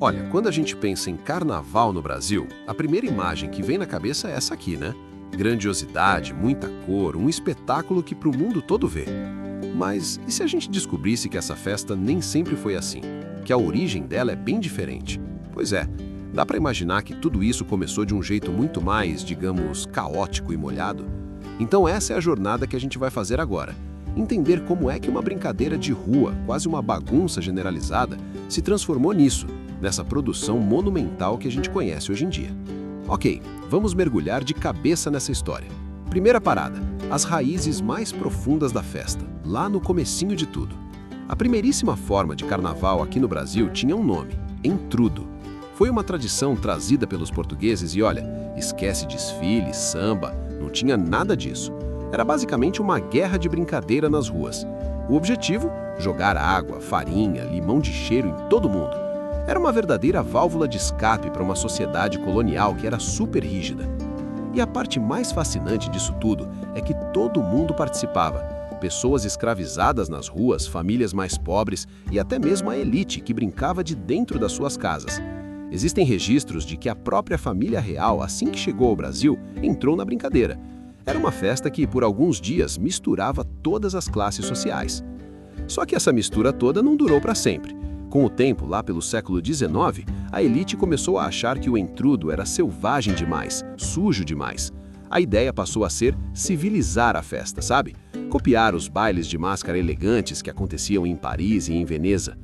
Olha, quando a gente pensa em carnaval no Brasil, a primeira imagem que vem na cabeça é essa aqui, né? Grandiosidade, muita cor, um espetáculo que para o mundo todo vê. Mas e se a gente descobrisse que essa festa nem sempre foi assim? Que a origem dela é bem diferente? Pois é, dá para imaginar que tudo isso começou de um jeito muito mais, digamos, caótico e molhado? Então essa é a jornada que a gente vai fazer agora. Entender como é que uma brincadeira de rua, quase uma bagunça generalizada, se transformou nisso, nessa produção monumental que a gente conhece hoje em dia. Ok, vamos mergulhar de cabeça nessa história. Primeira parada, as raízes mais profundas da festa, lá no comecinho de tudo. A primeiríssima forma de carnaval aqui no Brasil tinha um nome, entrudo. Foi uma tradição trazida pelos portugueses e olha, esquece desfile, samba, não tinha nada disso. Era basicamente uma guerra de brincadeira nas ruas. O objetivo? Jogar água, farinha, limão de cheiro em todo mundo. Era uma verdadeira válvula de escape para uma sociedade colonial que era super rígida. E a parte mais fascinante disso tudo é que todo mundo participava. Pessoas escravizadas nas ruas, famílias mais pobres e até mesmo a elite que brincava de dentro das suas casas. Existem registros de que a própria família real, assim que chegou ao Brasil, entrou na brincadeira. Era uma festa que, por alguns dias, misturava todas as classes sociais. Só que essa mistura toda não durou para sempre. Com o tempo, lá pelo século XIX, a elite começou a achar que o entrudo era selvagem demais, sujo demais. A ideia passou a ser civilizar a festa, sabe? Copiar os bailes de máscara elegantes que aconteciam em Paris e em Veneza.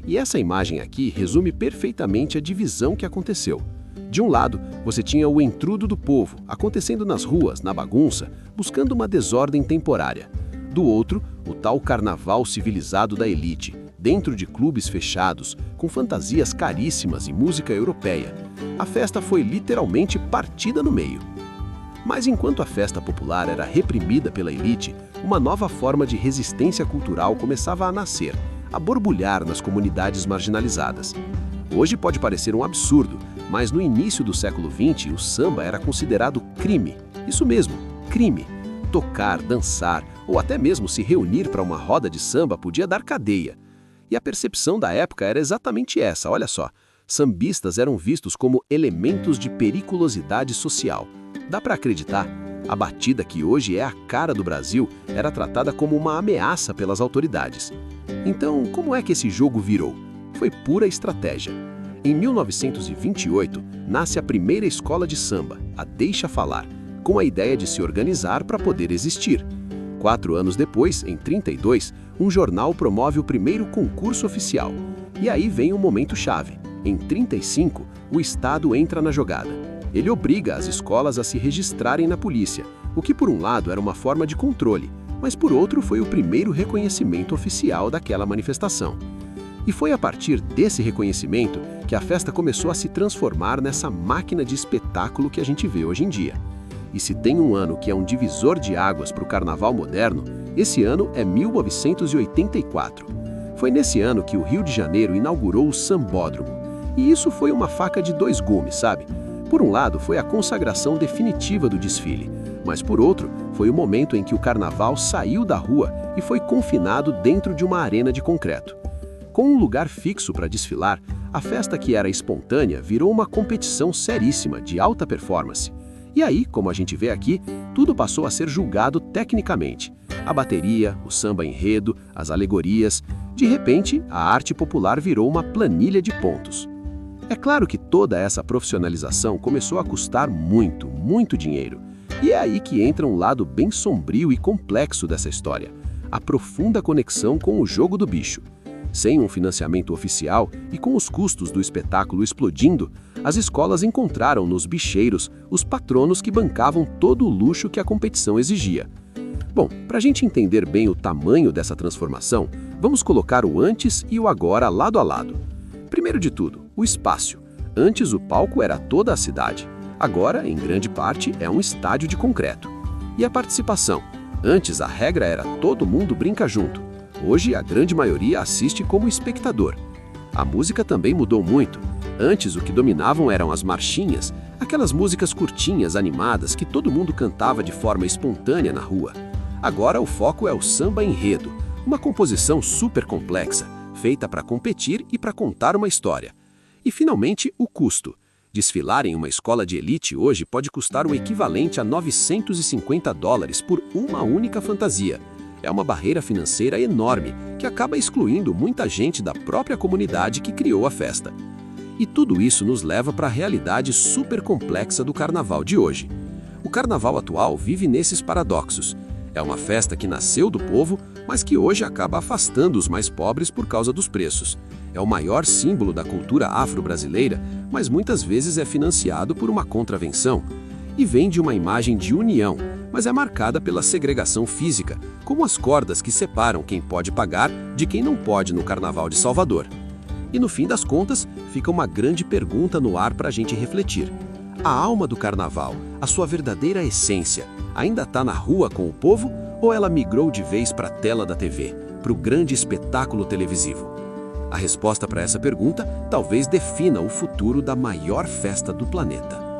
E essa imagem aqui resume perfeitamente a divisão que aconteceu. De um lado, você tinha o entrudo do povo, acontecendo nas ruas, na bagunça, buscando uma desordem temporária. Do outro, o tal carnaval civilizado da elite, dentro de clubes fechados, com fantasias caríssimas e música europeia. A festa foi literalmente partida no meio. Mas enquanto a festa popular era reprimida pela elite, uma nova forma de resistência cultural começava a nascer, a borbulhar nas comunidades marginalizadas. Hoje pode parecer um absurdo, mas no início do século XX, o samba era considerado crime. Isso mesmo, crime. Tocar, dançar ou até mesmo se reunir para uma roda de samba podia dar cadeia. E a percepção da época era exatamente essa, olha só. Sambistas eram vistos como elementos de periculosidade social. Dá para acreditar? A batida que hoje é a cara do Brasil era tratada como uma ameaça pelas autoridades. Então, como é que esse jogo virou? Foi pura estratégia. Em 1928, nasce a primeira escola de samba, a Deixa Falar, com a ideia de se organizar para poder existir. 4 anos depois, em 32, um jornal promove o primeiro concurso oficial. E aí vem um momento chave. Em 35, o Estado entra na jogada. Ele obriga as escolas a se registrarem na polícia, o que por um lado era uma forma de controle, mas por outro foi o primeiro reconhecimento oficial daquela manifestação. E foi a partir desse reconhecimento que a festa começou a se transformar nessa máquina de espetáculo que a gente vê hoje em dia. E se tem um ano que é um divisor de águas para o carnaval moderno, esse ano é 1984. Foi nesse ano que o Rio de Janeiro inaugurou o Sambódromo. E isso foi uma faca de 2 gumes, sabe? Por um lado, foi a consagração definitiva do desfile, mas por outro, foi o momento em que o carnaval saiu da rua e foi confinado dentro de uma arena de concreto. Com um lugar fixo para desfilar, a festa que era espontânea virou uma competição seríssima, de alta performance. E aí, como a gente vê aqui, tudo passou a ser julgado tecnicamente. A bateria, o samba enredo, as alegorias. De repente, a arte popular virou uma planilha de pontos. É claro que toda essa profissionalização começou a custar muito, muito dinheiro. E é aí que entra um lado bem sombrio e complexo dessa história. A profunda conexão com o jogo do bicho. Sem um financiamento oficial e com os custos do espetáculo explodindo, as escolas encontraram nos bicheiros os patronos que bancavam todo o luxo que a competição exigia. Bom, para a gente entender bem o tamanho dessa transformação, vamos colocar o antes e o agora lado a lado. Primeiro de tudo, o espaço. Antes o palco era toda a cidade. Agora, em grande parte, é um estádio de concreto. E a participação? Antes a regra era todo mundo brinca junto. Hoje a grande maioria assiste como espectador. A música também mudou muito. Antes o que dominavam eram as marchinhas, aquelas músicas curtinhas, animadas, que todo mundo cantava de forma espontânea na rua. Agora o foco é o samba enredo, uma composição super complexa, feita para competir e para contar uma história. E, finalmente, o custo. Desfilar em uma escola de elite hoje pode custar o equivalente a $950 por uma única fantasia. É uma barreira financeira enorme que acaba excluindo muita gente da própria comunidade que criou a festa. E tudo isso nos leva para a realidade super complexa do carnaval de hoje. O carnaval atual vive nesses paradoxos. É uma festa que nasceu do povo, mas que hoje acaba afastando os mais pobres por causa dos preços. É o maior símbolo da cultura afro-brasileira, mas muitas vezes é financiado por uma contravenção. E vem de uma imagem de união, mas é marcada pela segregação física, como as cordas que separam quem pode pagar de quem não pode no Carnaval de Salvador. E no fim das contas, fica uma grande pergunta no ar para a gente refletir. A alma do carnaval, a sua verdadeira essência, ainda está na rua com o povo ou ela migrou de vez para a tela da TV, para o grande espetáculo televisivo? A resposta para essa pergunta talvez defina o futuro da maior festa do planeta.